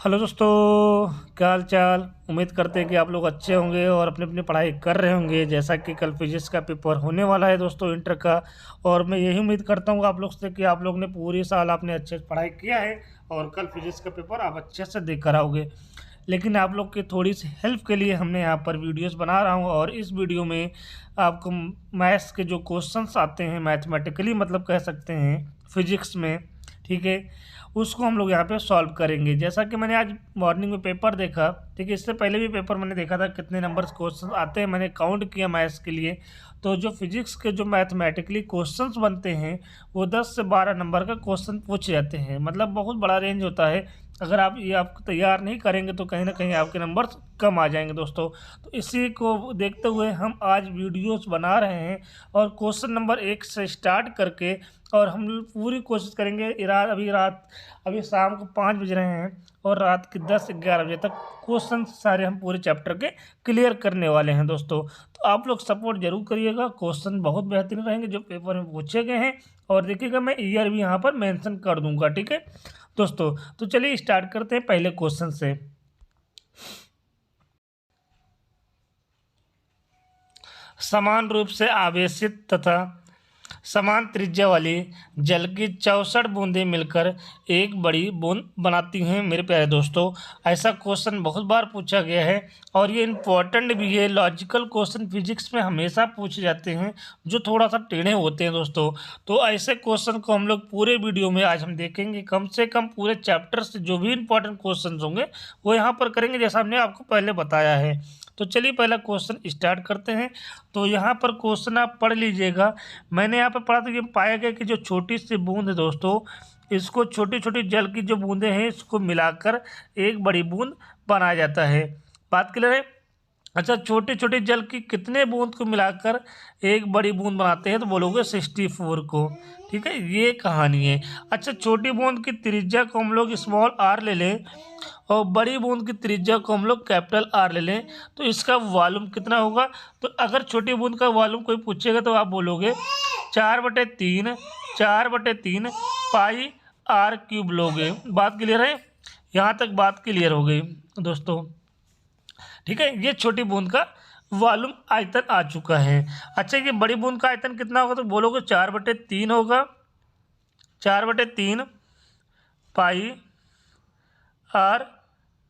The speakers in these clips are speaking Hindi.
हेलो दोस्तों, क्या हाल चाल। उम्मीद करते हैं कि आप लोग अच्छे होंगे और अपनी अपनी पढ़ाई कर रहे होंगे। जैसा कि कल फिजिक्स का पेपर होने वाला है दोस्तों, इंटर का। और मैं यही उम्मीद करता हूँ आप लोग से कि आप लोग ने पूरी साल आपने अच्छे से पढ़ाई किया है और कल फिजिक्स का पेपर आप अच्छे से देख कर आओगे। लेकिन आप लोग की थोड़ी सी हेल्प के लिए हमने यहाँ पर वीडियोस बना रहा हूँ, और इस वीडियो में आपको मैथ्स के जो क्वेश्चंस आते हैं मैथमेटिकली, मतलब कह सकते हैं फिजिक्स में, ठीक है, उसको हम लोग यहाँ पे सॉल्व करेंगे। जैसा कि मैंने आज मॉर्निंग में पेपर देखा, ठीक है, इससे पहले भी पेपर मैंने देखा था कितने नंबर्स क्वेश्चन आते हैं, मैंने काउंट किया मैथ्स के लिए। तो जो फिजिक्स के जो मैथमेटिकली क्वेश्चंस बनते हैं वो 10 से 12 नंबर का क्वेश्चन पूछे जाते हैं। मतलब बहुत बड़ा रेंज होता है। अगर आप ये आप तैयार नहीं करेंगे तो कहीं ना कहीं आपके नंबर कम आ जाएंगे दोस्तों। तो इसी को देखते हुए हम आज वीडियोस बना रहे हैं, और क्वेश्चन नंबर 1 से स्टार्ट करके, और हम पूरी कोशिश करेंगे अभी शाम को 5 बज रहे हैं और रात के 10-11 बजे तक क्वेश्चन सारे हम पूरे चैप्टर के क्लियर करने वाले हैं दोस्तों। तो आप लोग सपोर्ट जरूर करिएगा। क्वेश्चन बहुत बेहतरीन रहेंगे जो पेपर में पूछे गए हैं, और देखिएगा मैं ईयर भी यहाँ पर मेंशन कर दूंगा, ठीक है दोस्तों। तो चलिए स्टार्ट करते हैं पहले क्वेश्चन से। समान रूप से आवेशित तथा समान त्रिज्या वाली जल की 64 बूंदें मिलकर एक बड़ी बूंद बनाती हैं मेरे प्यारे दोस्तों। ऐसा क्वेश्चन बहुत बार पूछा गया है, और ये इम्पोर्टेंट भी है। लॉजिकल क्वेश्चन फिजिक्स में हमेशा पूछे जाते हैं जो थोड़ा सा टेढ़े होते हैं दोस्तों। तो ऐसे क्वेश्चन को हम लोग पूरे वीडियो में आज हम देखेंगे। कम से कम पूरे चैप्टर से जो भी इंपॉर्टेंट क्वेश्चन होंगे वो यहाँ पर करेंगे, जैसा हमने आपको पहले बताया है। तो चलिए पहला क्वेश्चन स्टार्ट करते हैं। तो यहाँ पर क्वेश्चन आप पढ़ लीजिएगा। मैंने यहाँ पर पढ़ा तो ये पाया गया कि जो छोटी सी बूंद है दोस्तों, इसको छोटी छोटी जल की जो बूंदें हैं इसको मिलाकर एक बड़ी बूंद बनाया जाता है। बात क्लियर है। अच्छा, छोटे छोटे जल की कितने बूंद को मिलाकर एक बड़ी बूंद बनाते हैं, तो बोलोगे 64 को, ठीक है, ये कहानी है। अच्छा, छोटी बूंद की त्रिज्या को हम लोग स्मॉल आर ले लें और बड़ी बूंद की त्रिज्या को हम लोग कैपिटल आर ले लें, तो इसका वॉल्यूम कितना होगा। तो अगर छोटी बूंद का वॉल्यूम कोई पूछेगा तो आप बोलोगे 4/3 पाई आर क्यूब लोगे। बात क्लियर है, यहाँ तक बात क्लियर हो गई दोस्तों, ठीक है। ये छोटी बूंद का वॉल्यूम आयतन आ चुका है। अच्छा, ये बड़ी बूंद का आयतन कितना होगा, तो बोलोगे 4/3 होगा। 4/3 पाई आर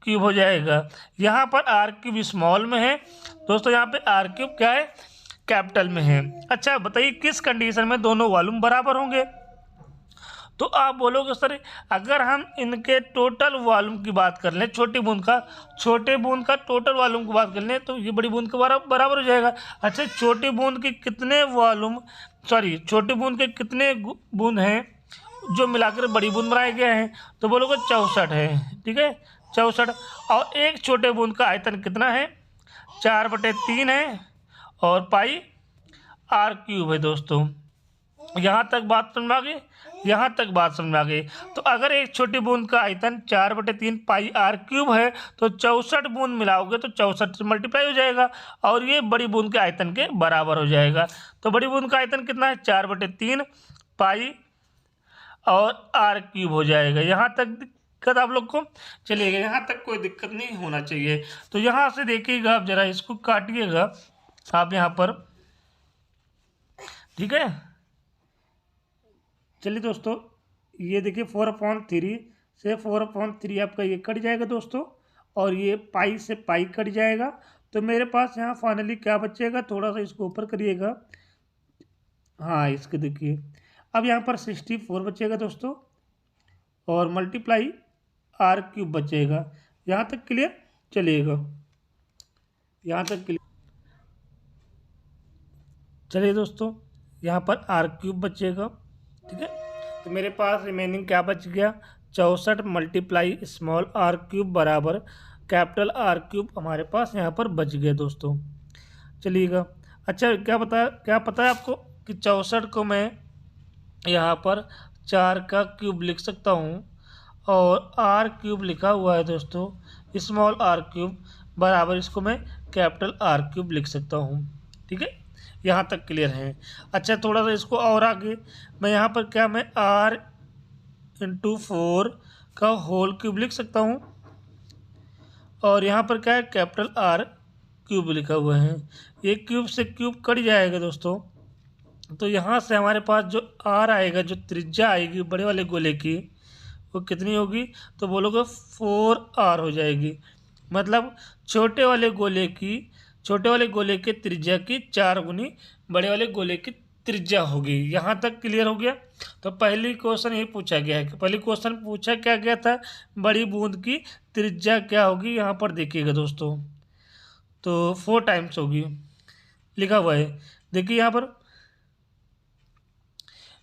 क्यूब हो जाएगा। यहाँ पर आर क्यूब स्मॉल में है दोस्तों, यहाँ पे आर क्यूब क्या है, कैपिटल में है। अच्छा बताइए किस कंडीशन में दोनों वॉल्यूम बराबर होंगे। तो आप बोलोगे सर अगर हम इनके टोटल वॉल्यूम की बात कर लें, छोटे बूंद का टोटल वॉल्यूम की बात कर लें, तो ये बड़ी बूंद के बराबर हो जाएगा। अच्छा, छोटी बूंद के कितने छोटी बूंद के कितने बूंद हैं जो मिलाकर बड़ी बूंद बनाए गए हैं, तो बोलोगे 64 है, ठीक है, 64। और एक छोटे बूंद का आयतन कितना है, 4/3 है, और पाई आर क्यूब है दोस्तों। यहाँ तक बात समझ में आ गई, यहाँ तक बात समझ में आ गई। तो अगर एक छोटी बूंद का आयतन 4/3 पाई आर क्यूब है, तो 64 बूंद मिलाओगे तो 64 से मल्टीप्लाई हो जाएगा, और ये बड़ी बूंद के आयतन के बराबर हो जाएगा। तो बड़ी बूंद का आयतन कितना है, 4/3 पाई और आर क्यूब हो जाएगा। यहाँ तक दिक्कत आप लोग को चलिएगा, यहाँ तक कोई दिक्कत नहीं होना चाहिए। तो यहाँ से देखिएगा, आप जरा इसको काटिएगा आप यहाँ पर, ठीक है। चलिए दोस्तों, ये देखिए 4/3 से 4/3 आपका ये कट जाएगा दोस्तों, और ये पाई से पाई कट जाएगा। तो मेरे पास यहाँ फाइनली क्या बचेगा, थोड़ा सा इसको ऊपर करिएगा, हाँ इसके देखिए, अब यहाँ पर 64 बचेगा दोस्तों, और मल्टीप्लाई आर क्यूब बचेगा। यहाँ तक क्लियर चलिएगा, यहाँ तक क्लियर। चलिए दोस्तों, यहाँ पर आर क्यूब बचेगा, ठीक है। तो मेरे पास रिमेनिंग क्या बच गया, 64 मल्टीप्लाई स्मॉल आर क्यूब बराबर कैपिटल आर क्यूब हमारे पास यहाँ पर बच गए दोस्तों। चलिएगा, अच्छा क्या पता है आपको कि 64 को मैं यहाँ पर 4 का क्यूब लिख सकता हूँ, और आर क्यूब लिखा हुआ है दोस्तों, स्मॉल आर क्यूब बराबर इसको मैं कैपिटल आर क्यूब लिख सकता हूँ, ठीक है। यहाँ तक क्लियर है। अच्छा, थोड़ा सा इसको और आगे मैं यहाँ पर क्या मैं r × 4 का होल क्यूब लिख सकता हूँ, और यहाँ पर क्या है, कैपिटल आर क्यूब लिखा हुआ है। ये क्यूब से क्यूब कट जाएगा दोस्तों, तो यहाँ से हमारे पास जो आर आएगा, जो त्रिज्या आएगी बड़े वाले गोले की, वो कितनी होगी, तो बोलोगे 4r हो जाएगी। मतलब छोटे वाले गोले के त्रिज्या की 4 गुनी बड़े वाले गोले की त्रिज्या होगी। यहाँ तक क्लियर हो गया। तो पहली क्वेश्चन यही पूछा गया है कि पहली क्वेश्चन पूछा क्या गया था, बड़ी बूंद की त्रिज्या क्या होगी। यहाँ पर देखिएगा दोस्तों, तो 4 टाइम्स होगी लिखा हुआ है। देखिए यहाँ पर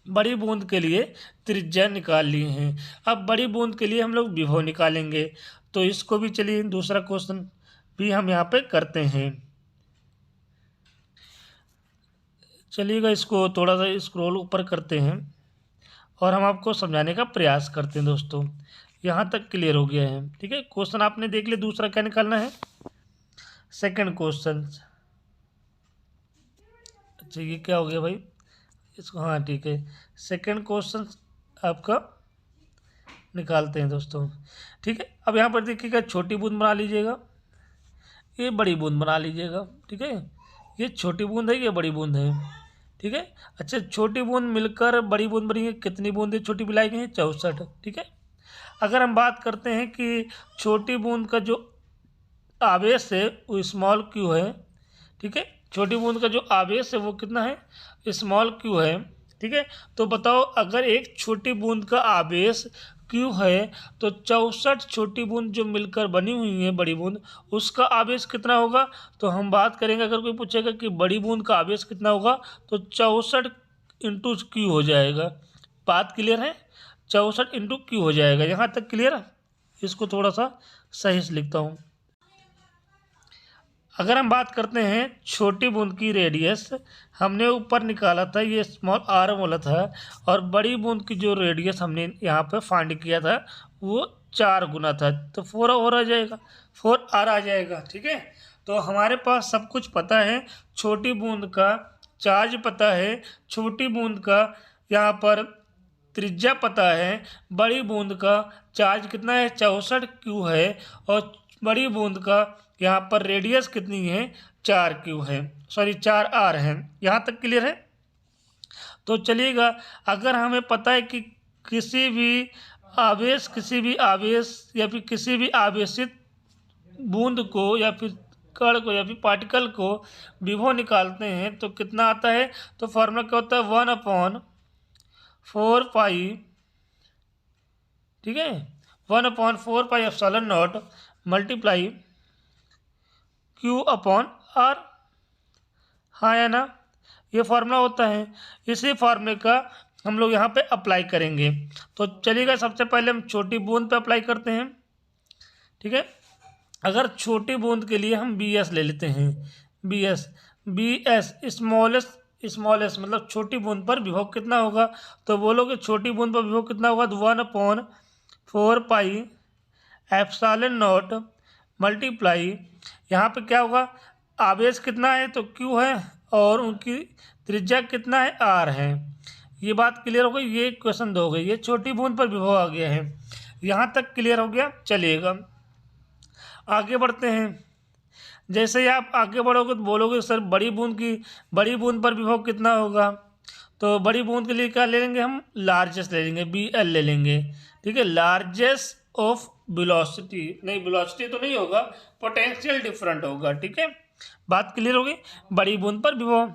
बड़ी बूंद के लिए त्रिज्या निकाल लिए हैं। अब बड़ी बूंद के लिए हम लोग विभव निकालेंगे, तो इसको भी चलिए दूसरा क्वेश्चन भी हम यहाँ पे करते हैं। चलिएगा इसको थोड़ा सा स्क्रॉल ऊपर करते हैं और हम आपको समझाने का प्रयास करते हैं दोस्तों। यहाँ तक क्लियर हो गया है, ठीक है। क्वेश्चन आपने देख लिया, दूसरा क्या निकालना है, सेकंड क्वेश्चन। अच्छा ये क्या हो गया भाई, इसको, हाँ ठीक है, सेकंड क्वेश्चन आपका निकालते हैं दोस्तों, ठीक है। अब यहाँ पर देखिएगा, छोटी बूंद बना लीजिएगा, ये बड़ी बूंद बना लीजिएगा, ठीक है। ये छोटी बूंद है, ये बड़ी बूंद है, ठीक है। अच्छा, छोटी बूंद मिलकर बड़ी बूंद बनी है, कितनी बूंदें छोटी मिलाई गई हैं, 64, ठीक है। अगर हम बात करते हैं कि छोटी बूंद का जो आवेश है वो स्मॉल क्यू है, ठीक है। छोटी बूंद का जो आवेश है वो कितना है, स्मॉल क्यू है, ठीक है। तो बताओ, अगर एक छोटी बूंद का आवेश क्यू है तो 64 छोटी बूंद जो मिलकर बनी हुई है बड़ी बूंद, उसका आवेश कितना होगा। तो हम बात करेंगे, अगर कोई पूछेगा कि बड़ी बूंद का आवेश कितना होगा, तो 64 इंटू क्यू हो जाएगा। बात क्लियर है, 64 इंटू क्यू हो जाएगा। यहाँ तक क्लियर है। इसको थोड़ा सा सही से लिखता हूँ। अगर हम बात करते हैं छोटी बूंद की रेडियस, हमने ऊपर निकाला था, ये स्मॉल आर बोला था, और बड़ी बूंद की जो रेडियस हमने यहाँ पे फाइंड किया था वो 4 गुना था, तो 4 और आ जाएगा, 4r आ जाएगा, ठीक है। तो हमारे पास सब कुछ पता है, छोटी बूंद का चार्ज पता है, छोटी बूंद का यहाँ पर त्रिज्या पता है, बड़ी बूंद का चार्ज कितना है, 64 क्यू है, और बड़ी बूंद का यहाँ पर रेडियस कितनी है, 4 क्यू है, सॉरी 4r है। यहाँ तक क्लियर है। तो चलिएगा, अगर हमें पता है कि किसी भी आवेश या फिर किसी भी आवेशित बूंद को या फिर कण को या फिर पार्टिकल को विभव निकालते हैं तो कितना आता है, तो फॉर्मूला क्या होता है, 1/4 पाई, ठीक है, 1/4 pi epsilon naught multiply Q upon R, हाँ या ना, ये फार्मूला होता है। इसी फार्मूले का हम लोग यहाँ पे अप्लाई करेंगे। तो चलिएगा, सबसे पहले हम छोटी बूंद पे अप्लाई करते हैं, ठीक है। अगर छोटी बूंद के लिए हम बी एस ले लेते हैं, बी एस स्मॉलेस्ट मतलब छोटी बूंद पर विभव कितना होगा, तो बोलोगे छोटी बूंद पर विभव कितना होगा, तो 1/4 पाई एप्सिलॉन नॉट मल्टीप्लाई, यहाँ पे क्या होगा, आवेश कितना है तो क्यू है, और उनकी त्रिज्या कितना है, आर है। ये बात क्लियर हो गई। ये क्वेश्चन 2 हो गई, ये छोटी बूंद पर विभव आ गया है। यहाँ तक क्लियर हो गया। चलिएगा आगे बढ़ते हैं। जैसे ही आप आगे बढ़ोगे तो बोलोगे सर बड़ी बड़ी बूंद पर विभव कितना होगा, तो बड़ी बूंद के लिए क्या ले लेंगे हम, लार्जेस्ट ले लेंगे, BL ले लेंगे, ठीक है। लार्जेस्ट ऑफ वेलोसिटी, नहीं वेलोसिटी तो नहीं होगा, पोटेंशियल डिफरेंट होगा, ठीक है। बात क्लियर होगी। बड़ी बूंद पर विभव,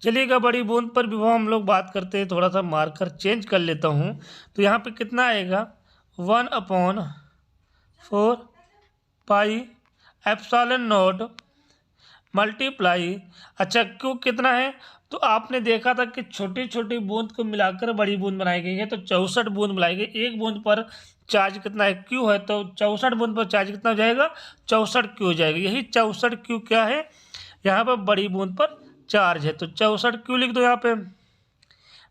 चलिएगा बड़ी बूंद पर विभव हम लोग बात करते हैं। थोड़ा सा मार्कर चेंज कर लेता हूँ, तो यहाँ पे कितना आएगा, 1/4 पाई एप्सिलॉन नॉट मल्टीप्लाई, अच्छा क्यू कितना है, तो आपने देखा था कि छोटी छोटी बूंद को मिलाकर बड़ी बूंद बनाई गई है, तो 64 बूंद बनाई गई। एक बूंद पर चार्ज कितना है, क्यू है, तो 64 बूंद पर चार्ज कितना हो जाएगा, 64 क्यू हो जाएगा। यही 64 क्यू क्या है, यहाँ पर बड़ी बूंद पर चार्ज है, तो 64 क्यू लिख दो यहाँ पे।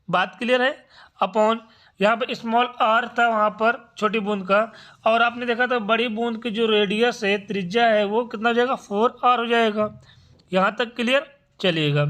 बात क्लियर है। अपॉन यहाँ पे स्मॉल आर था वहाँ पर छोटी बूंद का, और आपने देखा था बड़ी बूंद की जो रेडियस है, त्रिज्या है, वो कितना हो जाएगा, 4r हो जाएगा। यहाँ तक क्लियर। चलिएगा,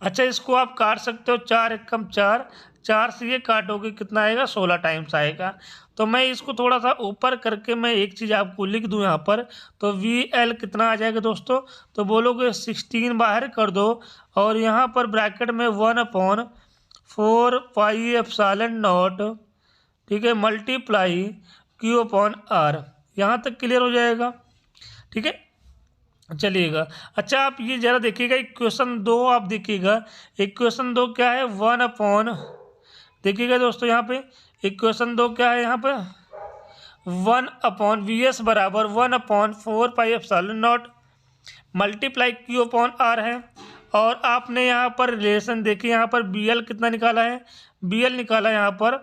अच्छा इसको आप काट सकते हो, 4 एकम 4, 4 से ये काटोगे कितना आएगा, 16 टाइम्स आएगा। तो मैं इसको थोड़ा सा ऊपर करके मैं एक चीज़ आपको लिख दूं यहाँ पर, तो VL कितना आ जाएगा दोस्तों, तो बोलोगे 16 बाहर कर दो और यहाँ पर ब्रैकेट में 1/4 पाई एप्सिलॉन नॉट, ठीक है, मल्टीप्लाई Q/R। यहाँ तक क्लियर हो जाएगा, ठीक है, चलिएगा। अच्छा आप ये ज़रा देखिएगा, इक्वेशन 2 आप देखिएगा, इक्वेशन 2 क्या है, देखिएगा दोस्तों यहाँ पे इक्वेशन 2 क्या है, यहाँ पे 1/VS बराबर 1/4 pi epsilon naught multiply Q/R है। और आपने यहाँ पर रिलेशन देखिए, यहाँ पर BL कितना निकाला है, BL निकाला यहाँ पर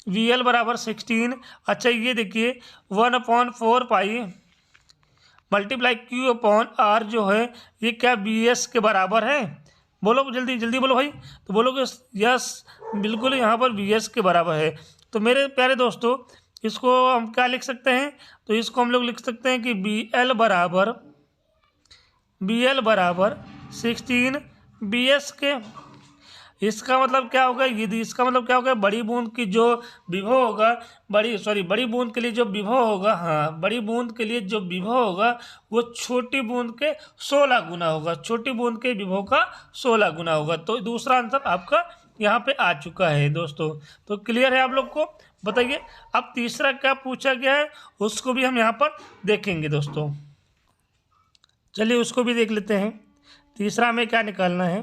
VL बराबर 16। अच्छा ये देखिए 1/4 पाई मल्टीप्लाई Q/R जो है ये क्या BS के बराबर है, बोलो जल्दी जल्दी बोलो भाई, तो बोलोगे यस बिल्कुल यहाँ पर BS के बराबर है। तो मेरे प्यारे दोस्तों इसको हम क्या लिख सकते हैं, तो इसको हम लोग लिख सकते हैं कि BL बराबर 16 BS के। इसका मतलब क्या होगा, यदि इसका मतलब क्या होगा, बड़ी बूंद की जो विभव होगा, बड़ी बूंद के लिए जो विभव होगा, हाँ बड़ी बूंद के लिए जो विभव होगा वो छोटी बूंद के 16 गुना होगा, छोटी बूंद के विभव का 16 गुना होगा। तो दूसरा आंसर आपका यहाँ पे आ चुका है दोस्तों। तो क्लियर है आप लोग को, बताइए अब तीसरा क्या पूछा गया है उसको भी हम यहाँ पर देखेंगे दोस्तों। चलिए उसको भी देख लेते हैं, तीसरा हमें क्या निकालना है,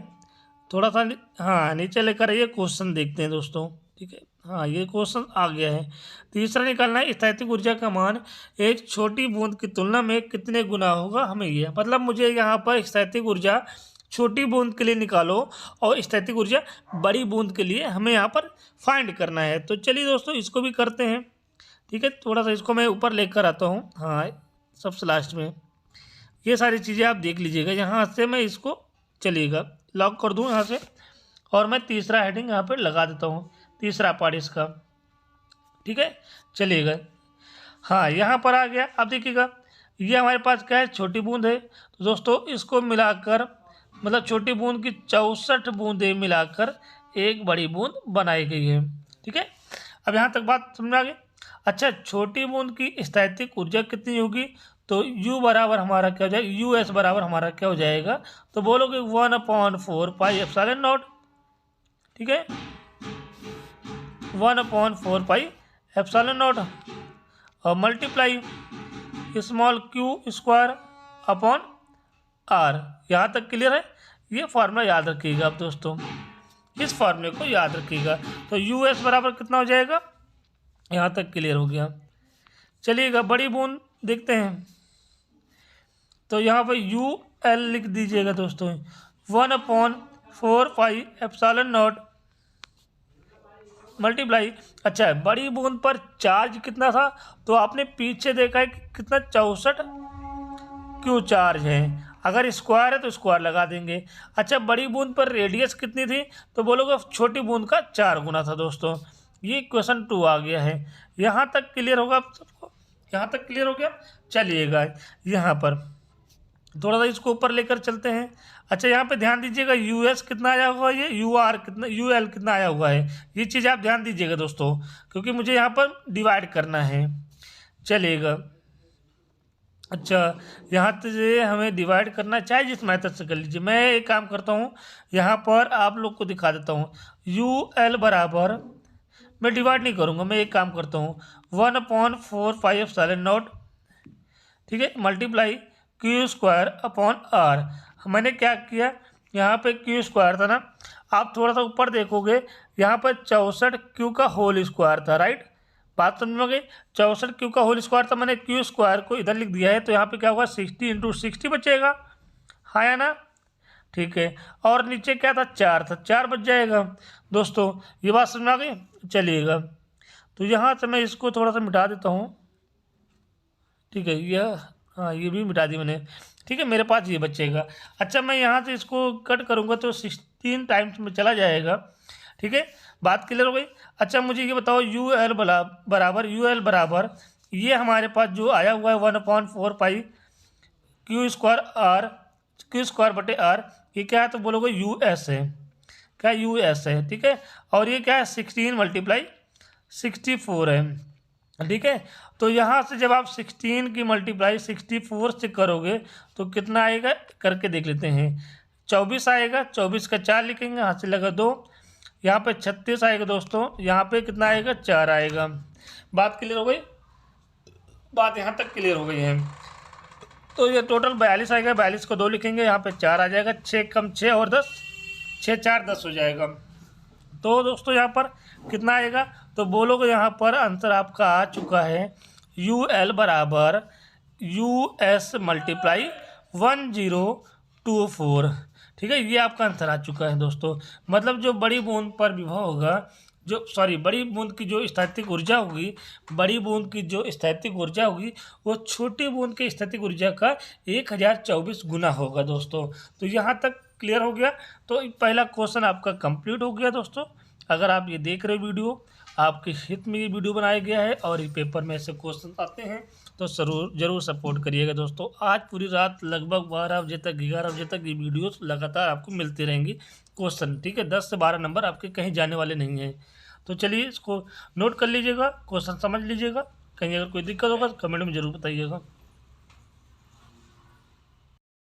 थोड़ा सा हाँ नीचे लेकर आइए, क्वेश्चन देखते हैं दोस्तों, ठीक है। हाँ ये क्वेश्चन आ गया है। तीसरा निकालना है, स्थैतिक ऊर्जा का मान एक छोटी बूंद की तुलना में कितने गुना होगा, हमें ये मतलब मुझे यहाँ पर स्थैतिक ऊर्जा छोटी बूंद के लिए निकालो और स्थैतिक ऊर्जा बड़ी बूंद के लिए हमें यहाँ पर फाइंड करना है। तो चलिए दोस्तों इसको भी करते हैं, ठीक है। थोड़ा सा इसको मैं ऊपर लेकर आता हूँ, हाँ सबसे लास्ट में ये सारी चीज़ें आप देख लीजिएगा। यहाँ से मैं इसको चलिएगा लॉक कर दूँ यहाँ से, और मैं तीसरा हेडिंग यहाँ पर लगा देता हूँ, तीसरा पार्ट इसका, ठीक है। चलिएगा हाँ यहाँ पर आ गया। अब देखिएगा ये हमारे पास क्या है, छोटी बूंद है। तो दोस्तों इसको मिलाकर मतलब छोटी बूंद की 64 बूंदें मिलाकर एक बड़ी बूंद बनाई गई है, ठीक है। अब यहाँ तक बात समझ आ गई। अच्छा छोटी बूंद की स्थैतिक ऊर्जा कितनी होगी, तो U बराबर हमारा क्या हो जाएगा, US बराबर हमारा क्या हो जाएगा, तो बोलोगे 1/4 पाई एप्सिलॉन नॉट, ठीक है, 1/4 पाई एप्सिलॉन नॉट और multiply small q² upon R। यहाँ तक क्लियर है, ये फार्मूला याद रखिएगा आप दोस्तों, इस फार्मूले को याद रखिएगा। तो US बराबर कितना हो जाएगा, यहाँ तक क्लियर हो गया। चलिएगा बड़ी बूंद देखते हैं, तो यहाँ पर UL लिख दीजिएगा दोस्तों, 1/4 पाई एप्सिलॉन नॉट मल्टीप्लाई। अच्छा बड़ी बूंद पर चार्ज कितना था, तो आपने पीछे देखा है कि कितना 64 Q चार्ज है, अगर स्क्वायर है तो स्क्वायर लगा देंगे। अच्छा बड़ी बूंद पर रेडियस कितनी थी, तो बोलोगे छोटी बूंद का 4 गुना था दोस्तों। ये क्वेश्चन 2 आ गया है। यहाँ तक क्लियर होगा आप सबको, यहाँ तक क्लियर हो गया। चलिएगा यहाँ पर थोड़ा सा इसको ऊपर लेकर चलते हैं। अच्छा यहाँ पे ध्यान दीजिएगा US कितना आया हुआ है, ये UR कितना, UL कितना आया हुआ है, ये चीज़ आप ध्यान दीजिएगा दोस्तों, क्योंकि मुझे यहाँ पर डिवाइड करना है। चलिएगा अच्छा यहाँ से हमें डिवाइड करना, चाहे जिस मेथड से कर लीजिए, मैं एक काम करता हूँ यहाँ पर आप लोग को दिखा देता हूँ। UL बराबर मैं डिवाइड नहीं करूँगा, मैं एक काम करता हूँ 1/4 पाई एप्सिलॉन नॉट, ठीक है, मल्टीप्लाई Q² अपॉन R। मैंने क्या किया, यहाँ पे Q² था ना, आप थोड़ा सा ऊपर देखोगे यहाँ पर 64 Q का होल स्क्वायर था, राइट, बात समझ में गई। 64 Q का होल स्क्वायर था, मैंने Q² को इधर लिख दिया है, तो यहाँ पे क्या होगा 60 × 60 बचेगा, हाँ या ना, ठीक है। और नीचे क्या था, 4 था, 4 बच जाएगा दोस्तों, ये बात समझ में आ गई। चलिएगा तो यहाँ से मैं इसको थोड़ा सा मिटा देता हूँ, ठीक है, यह हाँ ये भी मिटा दी मैंने, ठीक है, मेरे पास ये बचेगा। अच्छा मैं यहाँ से इसको कट करूँगा तो 16 टाइम्स में चला जाएगा, ठीक है, बात क्लियर हो गई। अच्छा मुझे ये बताओ UL बराबर ये हमारे पास जो आया हुआ है 1/4 पाई Q² R, Q² बटे R, ये क्या है, तो बोलोगे US है, क्या US है, ठीक है। और ये क्या है 16 × 64 है, ठीक है। तो यहाँ से जब आप 16 की मल्टीप्लाई 64 से करोगे तो कितना आएगा करके देख लेते हैं। 24 आएगा, 24 का 4 लिखेंगे, हाथ से लगा 2, यहाँ पे 36 आएगा दोस्तों, यहाँ पे कितना आएगा 4 आएगा। बात क्लियर हो गई, बात यहाँ तक क्लियर हो गई है। तो ये टोटल 42 आएगा, 42 को 2 लिखेंगे, यहाँ पे 4 आ जाएगा, 6 कम 6 और 10, 6 4 10 हो जाएगा। तो दोस्तों यहाँ पर कितना आएगा, तो बोलोगे यहाँ पर आंसर आपका आ चुका है UL बराबर US × 1024, ठीक है। ये आपका आंसर आ चुका है दोस्तों। मतलब जो बड़ी बूंद पर विभव होगा, बड़ी बूंद की जो स्थैतिक ऊर्जा होगी, बड़ी बूंद की जो स्थैतिक ऊर्जा होगी वो छोटी बूंद की स्थैतिक ऊर्जा का 1024 गुना होगा दोस्तों। तो यहाँ तक क्लियर हो गया। तो पहला क्वेश्चन आपका कंप्लीट हो गया दोस्तों। अगर आप ये देख रहे वीडियो, आपके हित में ये वीडियो बनाया गया है और ये पेपर में ऐसे क्वेश्चन आते हैं तो ज़रूर सपोर्ट करिएगा दोस्तों। आज पूरी रात लगभग 12 बजे तक 11 बजे तक ये वीडियोस लगातार आपको मिलती रहेंगी क्वेश्चन, ठीक है। 10 से 12 नंबर आपके कहीं जाने वाले नहीं हैं। तो चलिए इसको नोट कर लीजिएगा, क्वेश्चन समझ लीजिएगा। कहीं अगर कोई दिक्कत होगा तो कमेंट में ज़रूर बताइएगा।